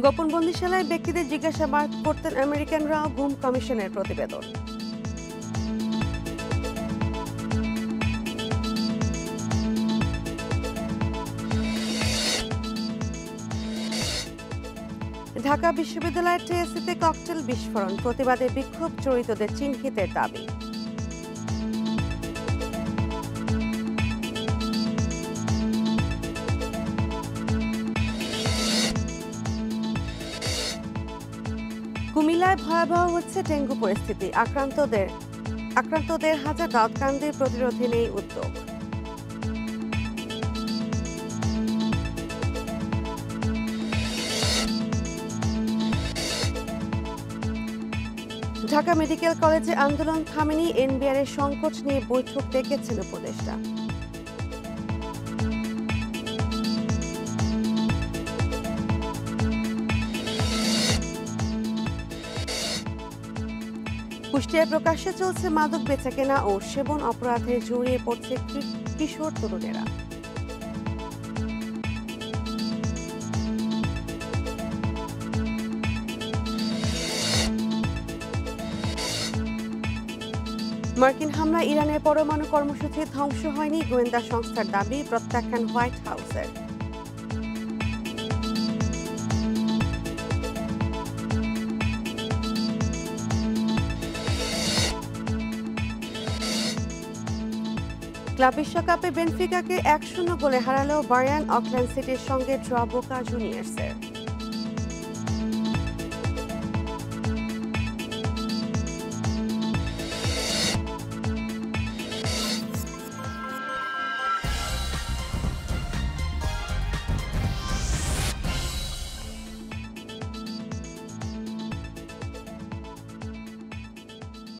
গোপন বন্দিশালায় ব্যক্তিদের জিজ্ঞাসাবাদ করতেন আমেরিকানরা, গুম কমিশনের প্রতিবেদন। ঢাকা বিশ্ববিদ্যালয়ের টিএসসিতে ককটেল বিস্ফোরণ, প্রতিবাদে বিক্ষোভ, জড়িতদের চিহ্নিতের দাবি। কুমিল্লায় ভয়াবহ হচ্ছে ডেঙ্গু পরিস্থিতি, আক্রান্তদের হাজার দাউদকান্দি, প্রতিরোধে নেই উদ্যোগ। ঢাকা মেডিকেল কলেজে আন্দোলন থামেনি, এনবিআর এর সংকট নিয়ে বৈঠক ডেকেছেন উপদেষ্টা। কুষ্টিয়ায় প্রকাশ্যে চলছে মাদক বেচাকেনা ও সেবন অপরাধে জড়িয়ে পড়ছে কিশোর তরুণেরা। মার্কিন হামলা, ইরানের পরমাণু কর্মসূচি ধ্বংস হয়নি, গোয়েন্দা সংস্থার দাবি, প্রত্যাখ্যান হোয়াইট হাউসের। ক্লাব বিশ্বকাপে বেনফিকাকে 1-0 গোলে হারালেও বায়ার্ন অকল্যান্ড সিটির সঙ্গে ড্র বোকা জুনিয়র্সের।